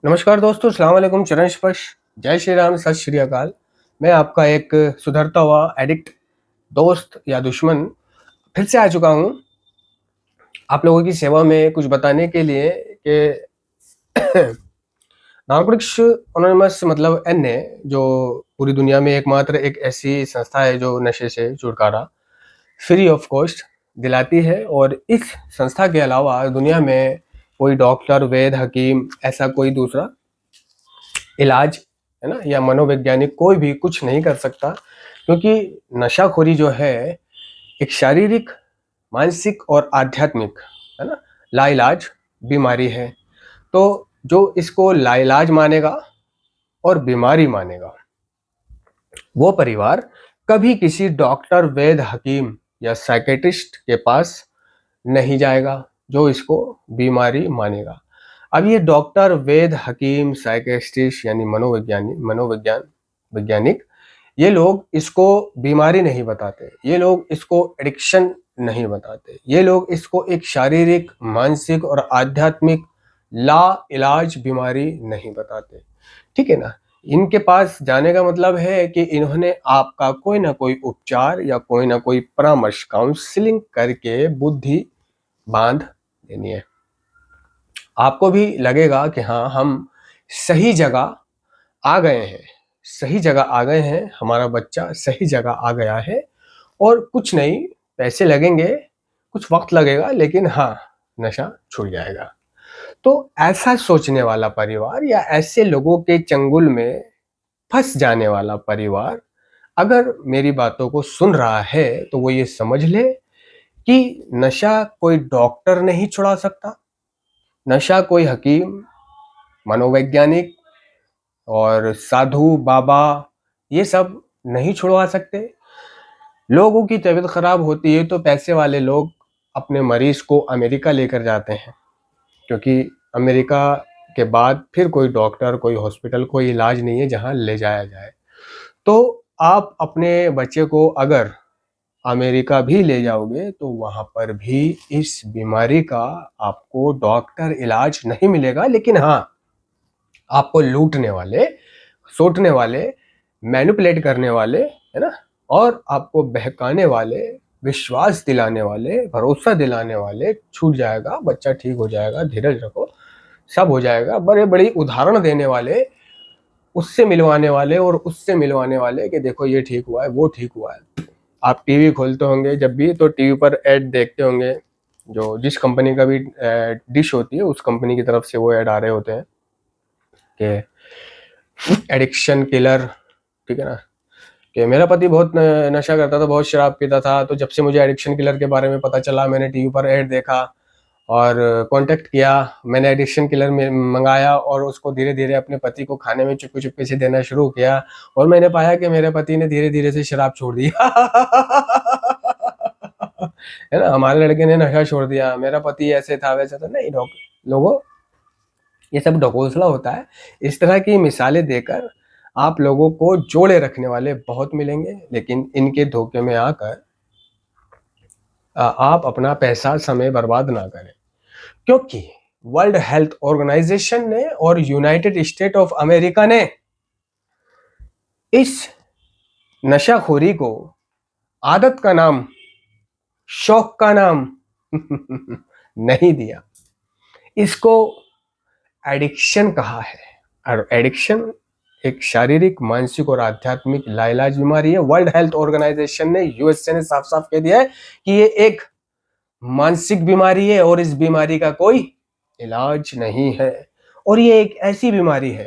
नमस्कार दोस्तों, अस्सलाम वालेकुम, चरण स्पर्श, जय श्री राम, सत श्री अकाल। मैं आपका एक सुधरता हुआ एडिक्ट दोस्त या दुश्मन फिर से आ चुका हूँ आप लोगों की सेवा में कुछ बताने के लिए कि नार्कोटिक्स एनोनिमस मतलब एनए जो पूरी दुनिया में एकमात्र एक ऐसी संस्था है जो नशे से छुटकारा फ्री ऑफ कॉस्ट दिलाती है। और इस संस्था के अलावा दुनिया में कोई डॉक्टर, वैद्य, हकीम, ऐसा कोई दूसरा इलाज है ना या मनोवैज्ञानिक कोई भी कुछ नहीं कर सकता, क्योंकि नशाखोरी जो है एक शारीरिक, मानसिक और आध्यात्मिक है ना लाइलाज बीमारी है। तो जो इसको लाइलाज मानेगा और बीमारी मानेगा वो परिवार कभी किसी डॉक्टर, वैद्य, हकीम या साइकेट्रिस्ट के पास नहीं जाएगा जो इसको बीमारी मानेगा। अब ये डॉक्टर, वैद्य, हकीम, साइकियाट्रिस्ट यानी वैज्ञानिक, ये लोग इसको बीमारी नहीं बताते, ये लोग इसको एडिक्शन नहीं बताते, ये लोग इसको एक शारीरिक, मानसिक और आध्यात्मिक ला इलाज बीमारी नहीं बताते। ठीक है ना। इनके पास जाने का मतलब है कि इन्होंने आपका कोई ना कोई उपचार या कोई ना कोई परामर्श, काउंसलिंग करके बुद्धि बांध देनी है। आपको भी लगेगा कि हाँ, हम सही जगह आ गए हैं, सही जगह आ गए हैं, हमारा बच्चा सही जगह आ गया है और कुछ नहीं, पैसे लगेंगे, कुछ वक्त लगेगा, लेकिन हाँ, नशा छूट जाएगा। तो ऐसा सोचने वाला परिवार या ऐसे लोगों के चंगुल में फंस जाने वाला परिवार अगर मेरी बातों को सुन रहा है तो वो ये समझ ले कि नशा कोई डॉक्टर नहीं छुड़ा सकता, नशा कोई हकीम, मनोवैज्ञानिक और साधु बाबा ये सब नहीं छुड़वा सकते। लोगों की तबीयत खराब होती है तो पैसे वाले लोग अपने मरीज को अमेरिका लेकर जाते हैं, क्योंकि अमेरिका के बाद फिर कोई डॉक्टर, कोई हॉस्पिटल, कोई इलाज नहीं है जहां ले जाया जाए। तो आप अपने बच्चे को अगर अमेरिका भी ले जाओगे तो वहां पर भी इस बीमारी का आपको डॉक्टर इलाज नहीं मिलेगा, लेकिन हाँ, आपको लूटने वाले, सोटने वाले, मैनिपुलेट करने वाले है ना, और आपको बहकाने वाले, विश्वास दिलाने वाले, भरोसा दिलाने वाले छूट जाएगा, बच्चा ठीक हो जाएगा, धीरज रखो, सब हो जाएगा, बड़े बड़ी उदाहरण देने वाले, उससे मिलवाने वाले और उससे मिलवाने वाले कि देखो ये ठीक हुआ है, वो ठीक हुआ है। आप टीवी खोलते होंगे जब भी तो टीवी पर ऐड देखते होंगे, जो जिस कंपनी का भी डिश होती है उस कंपनी की तरफ से वो ऐड आ रहे होते हैं कि एडिक्शन किलर, ठीक है ना, कि मेरा पति बहुत नशा करता था, बहुत शराब पीता था, तो जब से मुझे एडिक्शन किलर के बारे में पता चला, मैंने टीवी पर ऐड देखा और कांटेक्ट किया, मैंने एडिक्शन किलर में मंगाया और उसको धीरे धीरे अपने पति को खाने में चुपके चुपके से देना शुरू किया और मैंने पाया कि मेरे पति ने धीरे धीरे से शराब छोड़ दी। है ना, हमारे लड़के ने नशा छोड़ दिया, मेरा पति ऐसे था वैसे था। नहीं लोगों, ये सब ढकोसला होता है। इस तरह की मिसालें देकर आप लोगों को जोड़े रखने वाले बहुत मिलेंगे, लेकिन इनके धोखे में आकर आप अपना पैसा, समय बर्बाद ना करें, क्योंकि वर्ल्ड हेल्थ ऑर्गेनाइजेशन ने और यूनाइटेड स्टेट ऑफ अमेरिका ने इस नशाखोरी को आदत का नाम, शौक का नाम नहीं दिया, इसको एडिक्शन कहा है। और एडिक्शन एक शारीरिक, मानसिक और आध्यात्मिक लाइलाज बीमारी है। वर्ल्ड हेल्थ ऑर्गेनाइजेशन ने, यूएसए ने साफ साफ कह दिया है कि ये एक मानसिक बीमारी है और इस बीमारी का कोई इलाज नहीं है। और ये एक ऐसी बीमारी है,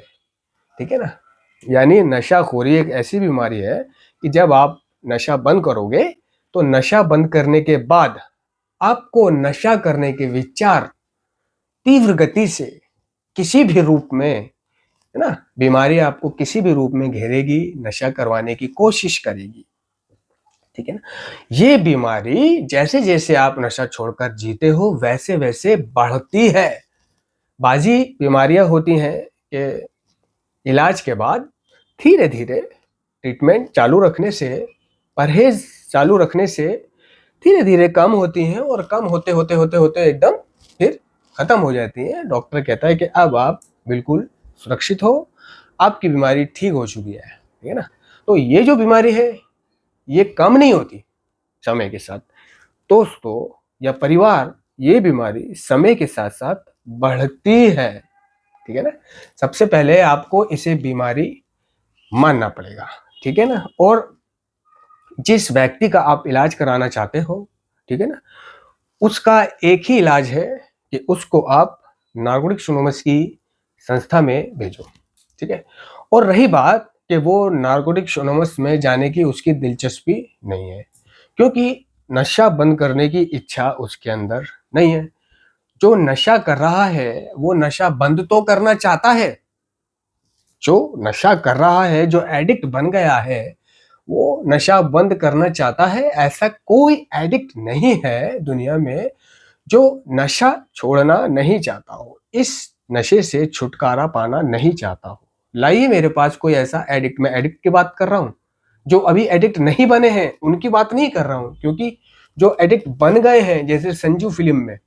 ठीक है ना, यानी नशाखोरी एक ऐसी बीमारी है कि जब आप नशा बंद करोगे तो नशा बंद करने के बाद आपको नशा करने के विचार तीव्र गति से किसी भी रूप में, है ना, बीमारी आपको किसी भी रूप में घेरेगी, नशा करवाने की कोशिश करेगी, ठीक है ना। ये बीमारी जैसे जैसे आप नशा छोड़कर जीते हो वैसे वैसे बढ़ती है। बाजी बीमारियां होती हैं कि इलाज के बाद धीरे धीरे ट्रीटमेंट चालू रखने से, परहेज चालू रखने से धीरे धीरे कम होती हैं और कम होते होते होते होते एकदम फिर खत्म हो जाती हैं। डॉक्टर कहता है कि अब आप बिल्कुल सुरक्षित हो, आपकी बीमारी ठीक हो चुकी है, ठीक है ना। तो ये जो बीमारी है ये कम नहीं होती समय के साथ। दोस्तों या परिवार, ये बीमारी समय के साथ साथ बढ़ती है, ठीक है ना। सबसे पहले आपको इसे बीमारी मानना पड़ेगा, ठीक है ना। और जिस व्यक्ति का आप इलाज कराना चाहते हो, ठीक है ना, उसका एक ही इलाज है कि उसको आप नार्कोटिक्स एनोनिमस की संस्था में भेजो, ठीक है। और रही बात कि वो नार्कोटिक्स एनोनिमस में जाने की उसकी दिलचस्पी नहीं है, क्योंकि नशा बंद करने की इच्छा उसके अंदर नहीं है। जो नशा कर रहा है वो नशा बंद तो करना चाहता है। जो नशा कर रहा है, जो एडिक्ट बन गया है, वो नशा बंद करना चाहता है। ऐसा कोई एडिक्ट नहीं है दुनिया में जो नशा छोड़ना नहीं चाहता हो, इस नशे से छुटकारा पाना नहीं चाहता हो। लाइए मेरे पास कोई ऐसा एडिक्ट, मैं एडिक्ट की बात कर रहा हूँ। जो अभी एडिक्ट नहीं बने हैं उनकी बात नहीं कर रहा हूँ, क्योंकि जो एडिक्ट बन गए हैं, जैसे संजू फिल्म में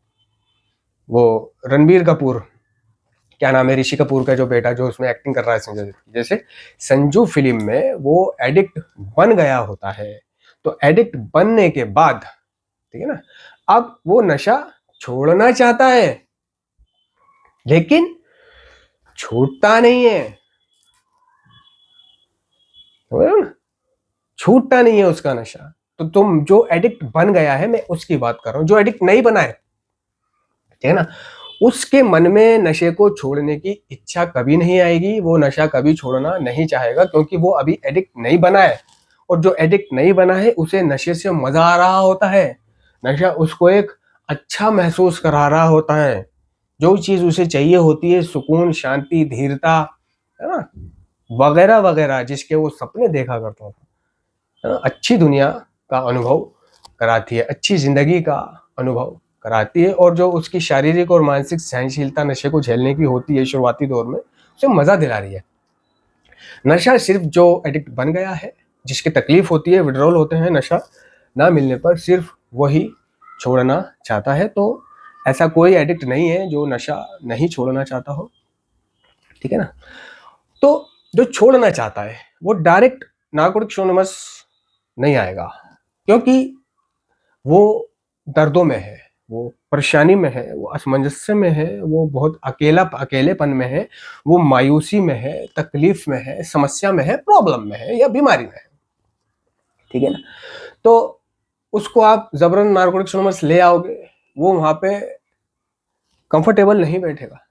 वो रणबीर कपूर, क्या नाम है, ऋषि कपूर का जो बेटा जो उसमें एक्टिंग कर रहा है संजय दत्त की, जैसे संजू फिल्म में वो एडिक्ट बन गया होता है। तो एडिक्ट बनने के बाद, ठीक है ना, अब वो नशा छोड़ना चाहता है लेकिन छूटता नहीं है, समझ रहे हो ना? छूटता नहीं है उसका नशा। तो तुम जो एडिक्ट बन गया है, मैं उसकी बात कर रहा हूं। जो एडिक्ट नहीं बना है, ठीक है ना, उसके मन में नशे को छोड़ने की इच्छा कभी नहीं आएगी। वो नशा कभी छोड़ना नहीं चाहेगा, क्योंकि वो अभी एडिक्ट नहीं बना है। और जो एडिक्ट नहीं बना है उसे नशे से मजा आ रहा होता है। नशा उसको एक अच्छा महसूस करा रहा होता है। जो चीज उसे चाहिए होती है, सुकून, शांति, धीरता, है ना, वगैरह वगैरह, जिसके वो सपने देखा करता था, है ना, अच्छी दुनिया का अनुभव कराती है, अच्छी जिंदगी का अनुभव कराती है। और जो उसकी शारीरिक और मानसिक सहनशीलता नशे को झेलने की होती है शुरुआती दौर में, उसे मजा दिला रही है। नशा सिर्फ जो एडिक्ट बन गया है, जिसकी तकलीफ होती है, विड्रॉल होते हैं नशा ना मिलने पर, सिर्फ वही छोड़ना चाहता है। तो ऐसा कोई एडिक्ट नहीं है जो नशा नहीं छोड़ना चाहता हो, ठीक है ना। तो जो छोड़ना चाहता है वो डायरेक्ट नार्कोटिक्स एनोनिमस नहीं आएगा, क्योंकि वो दर्दों में है, वो परेशानी में है, वो असमंजस्य में है, वो बहुत अकेलेपन में है, वो मायूसी में है, तकलीफ में है, समस्या में है, प्रॉब्लम में है या बीमारी में है, ठीक है ना। तो उसको आप जबरन नार्कोटिक्स एनोनिमस ले आओगे, वो वहां पे कंफर्टेबल नहीं बैठेगा,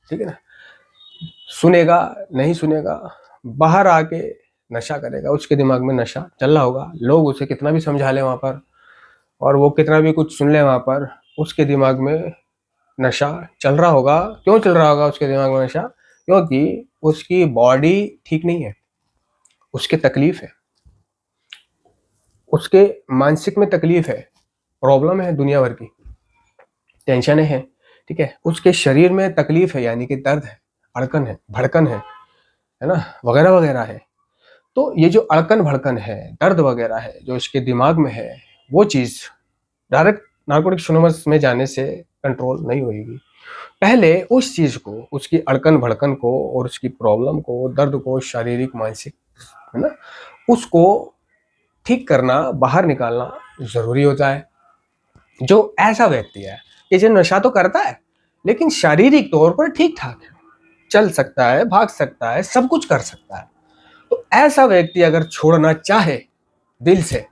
ठीक है ना। सुनेगा नहीं सुनेगा, बाहर आके नशा करेगा। उसके दिमाग में नशा चल रहा होगा, लोग उसे कितना भी समझा ले वहां पर, और वो कितना भी कुछ सुन ले वहां पर, उसके दिमाग में नशा चल रहा होगा। क्यों चल रहा होगा उसके दिमाग में नशा? क्योंकि उसकी बॉडी ठीक नहीं है, उसके तकलीफ है, उसके मानसिक में तकलीफ है, प्रॉब्लम है दुनिया भर की, टेंशन है, ठीक है। उसके शरीर में तकलीफ है, यानी कि दर्द है, अड़कन है, भड़कन है ना, वगैरह वगैरह है। तो ये जो अड़कन भड़कन है, दर्द वगैरह है जो इसके दिमाग में है, वो चीज डायरेक्ट नार्कोटिक्स एनोनिमस में जाने से कंट्रोल नहीं होगी। पहले उस चीज को, उसकी अड़कन भड़कन को और उसकी प्रॉब्लम को, दर्द को, शारीरिक मानसिक, है ना, उसको ठीक करना, बाहर निकालना जरूरी होता है। जो ऐसा व्यक्ति है कि जो नशा तो करता है लेकिन शारीरिक तौर पर ठीक ठाक है, चल सकता है, भाग सकता है, सब कुछ कर सकता है, तो ऐसा व्यक्ति अगर छोड़ना चाहे दिल से,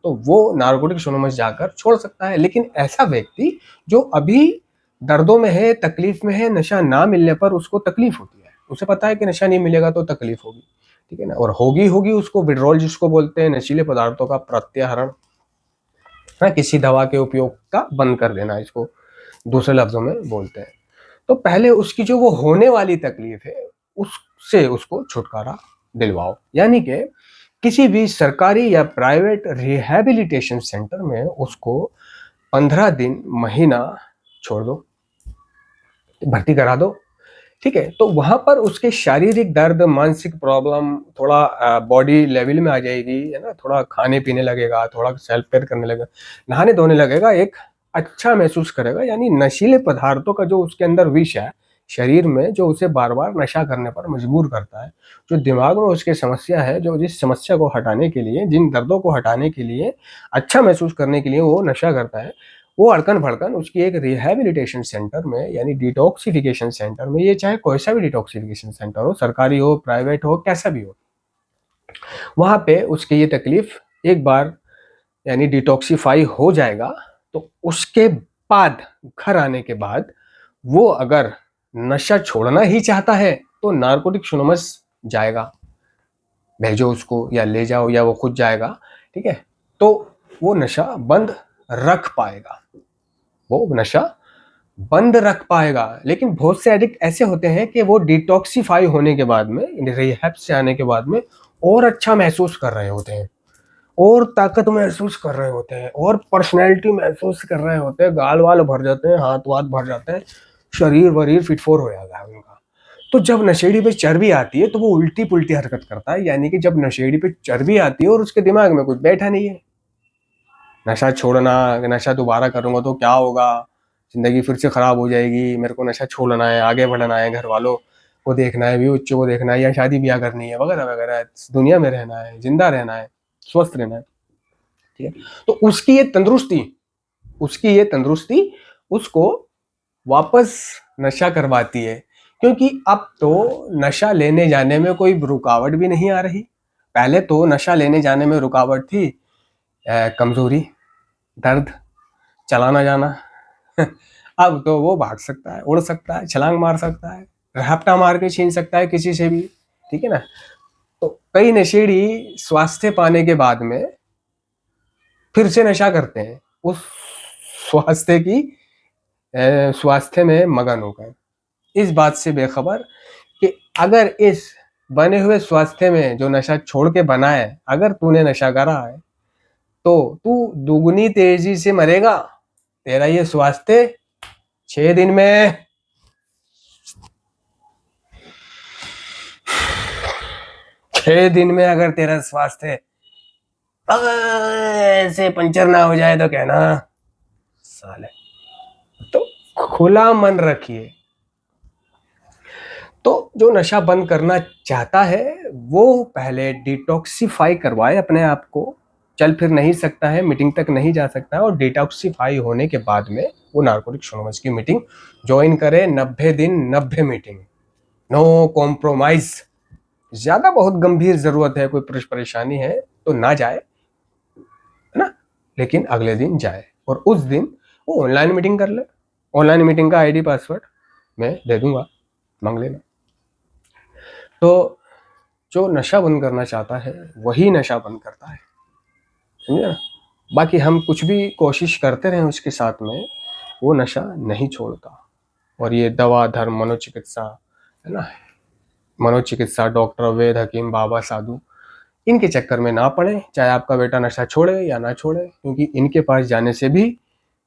तो वो नार्कोटिक्स एनोनिमस जाकर छोड़ सकता है। लेकिन ऐसा व्यक्ति जो अभी दर्दों में है, तकलीफ में है, नशा ना मिलने पर उसको तकलीफ होती है, उसे पता है कि नशा नहीं मिलेगा तो तकलीफ होगी, ठीक है ना, और होगी होगी उसको विड्रॉल, जिसको बोलते हैं नशीले पदार्थों का प्रत्याहरण, है, किसी दवा के उपयोग का बंद कर देना, इसको दूसरे लफ्जों में बोलते हैं। तो पहले उसकी जो वो होने वाली तकलीफ है उससे उसको छुटकारा दिलवाओ, यानी कि किसी भी सरकारी या प्राइवेट रिहैबिलिटेशन सेंटर में उसको 15 दिन, महीना छोड़ दो, भर्ती करा दो, ठीक है। तो वहां पर उसके शारीरिक दर्द, मानसिक प्रॉब्लम थोड़ा बॉडी लेवल में आ जाएगी, है ना, थोड़ा खाने पीने लगेगा, थोड़ा सेल्फ केयर करने लगेगा, नहाने धोने लगेगा, एक अच्छा महसूस करेगा। यानी नशीले पदार्थों का जो उसके अंदर विष है, शरीर में जो उसे बार बार नशा करने पर मजबूर करता है। जो दिमाग में उसके समस्या है, जो जिस समस्या को हटाने के लिए, जिन दर्दों को हटाने के लिए, अच्छा महसूस करने के लिए वो नशा करता है, वो अड़कन भड़कन उसकी एक रिहैबिलिटेशन सेंटर में, यानी डिटॉक्सिफिकेशन सेंटर में, ये चाहे कोई सा भी डिटॉक्सिफिकेशन सेंटर हो, सरकारी हो, प्राइवेट हो, कैसा भी हो, वहां पे उसकी ये तकलीफ एक बार यानी डिटॉक्सिफाई हो जाएगा। तो उसके बाद घर आने के बाद वो अगर नशा छोड़ना ही चाहता है तो नारकोटिक्स एनोनिमस जाएगा, भेजो उसको या ले जाओ या वो खुद जाएगा, ठीक है। तो वो नशा बंद रख पाएगा, वो नशा बंद रख पाएगा। लेकिन बहुत से एडिक्ट ऐसे होते हैं कि वो डिटॉक्सिफाई होने के बाद में, रिहैब से आने के बाद में और अच्छा महसूस कर रहे होते हैं, और ताकत महसूस कर रहे होते हैं, और पर्सनैलिटी महसूस कर रहे होते हैं, गाल वाल भर जाते हैं, हाथ वाथ भर जाते हैं, शरीर वरीर फिट फोर हो जाता है उनका। तो जब नशेड़ी पे चर्बी आती है तो वो उल्टी पुल्टी हरकत करता है, यानी कि जब नशेड़ी पे चर्बी आती है और उसके दिमाग में कुछ बैठा नहीं है, नशा छोड़ना, नशा दोबारा करूंगा तो क्या होगा, जिंदगी फिर से खराब हो जाएगी, मेरे को नशा छोड़ना है, आगे बढ़ना है, घर वालों को देखना है, बच्चों को देखना है, या शादी ब्याह करनी है, वगैरह वगैरह, दुनिया में रहना है, जिंदा रहना है, स्वस्थ रहना है, ठीक है। तो उसकी ये तंदुरुस्ती उसको वापस नशा करवाती है, क्योंकि अब तो नशा लेने जाने में कोई रुकावट भी नहीं आ रही। पहले तो नशा लेने जाने में रुकावट थी कमजोरी, दर्द, चलाना जाना। अब तो वो भाग सकता है, उड़ सकता है, छलांग मार सकता है, रहापटा मार के छीन सकता है किसी से भी, ठीक है ना। तो कई नशेड़ी स्वास्थ्य पाने के बाद में फिर से नशा करते हैं, उस स्वास्थ्य की स्वास्थ्य में मगन होकर, इस बात से बेखबर कि अगर इस बने हुए स्वास्थ्य में जो नशा छोड़ के बना है, अगर तूने नशा करा है तो तू दुगनी तेजी से मरेगा। तेरा ये स्वास्थ्य 6 दिन में 6 दिन में अगर तेरा स्वास्थ्य ऐसे पंचर ना हो जाए तो कहना साले। तो खुला मन रखिए। तो जो नशा बंद करना चाहता है वो पहले डिटॉक्सिफाई करवाए अपने आप को, चल फिर नहीं सकता है, मीटिंग तक नहीं जा सकता है, और डिटॉक्सिफाई होने के बाद में वो नारकोटिक्स एनोनिमस की मीटिंग ज्वाइन करे। 90 दिन 90 मीटिंग, नो कॉम्प्रोमाइज। ज्यादा बहुत गंभीर जरूरत है, कोई परेशानी है तो ना जाए, है ना, लेकिन अगले दिन जाए, और उस दिन वो ऑनलाइन मीटिंग कर ले। ऑनलाइन मीटिंग का आईडी पासवर्ड मैं दे दूंगा, मांग लेना। तो जो नशा बंद करना चाहता है वही नशा बंद करता है, समझे ना। बाकी हम कुछ भी कोशिश करते रहें उसके साथ में, वो नशा नहीं छोड़ता। और ये दवा धर्म मनोचिकित्सा, है ना, मनोचिकित्सा, डॉक्टर वैद हकीम बाबा साधु, इनके चक्कर में ना पड़े, चाहे आपका बेटा नशा छोड़े या ना छोड़े, क्योंकि इनके पास जाने से भी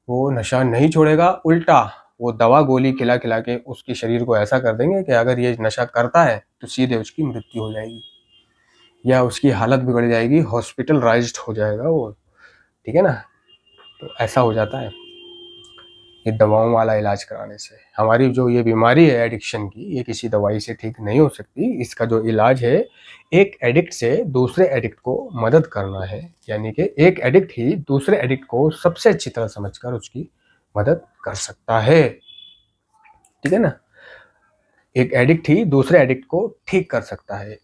वो नशा नहीं छोड़ेगा, उल्टा वो दवा गोली खिला खिला के उसके शरीर को ऐसा कर देंगे कि अगर ये नशा करता है तो सीधे उसकी मृत्यु हो जाएगी या उसकी हालत बिगड़ जाएगी, हॉस्पिटलाइज्ड हो जाएगा वो, ठीक है ना। तो ऐसा हो जाता है ये दवाओं वाला इलाज कराने से। हमारी जो ये बीमारी है एडिक्शन की, ये किसी दवाई से ठीक नहीं हो सकती। इसका जो इलाज है, एक एडिक्ट से दूसरे एडिक्ट को मदद करना है, यानी कि एक एडिक्ट ही दूसरे एडिक्ट को सबसे अच्छी तरह समझकर उसकी मदद कर सकता है, ठीक है ना। एक एडिक्ट ही दूसरे एडिक्ट को ठीक कर सकता है।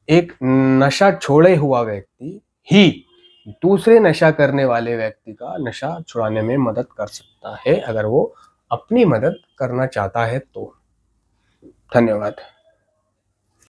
एक नशा छोड़े हुआ व्यक्ति ही दूसरे नशा करने वाले व्यक्ति का नशा छुड़ाने में मदद कर सकता है, अगर वो अपनी मदद करना चाहता है तो। धन्यवाद।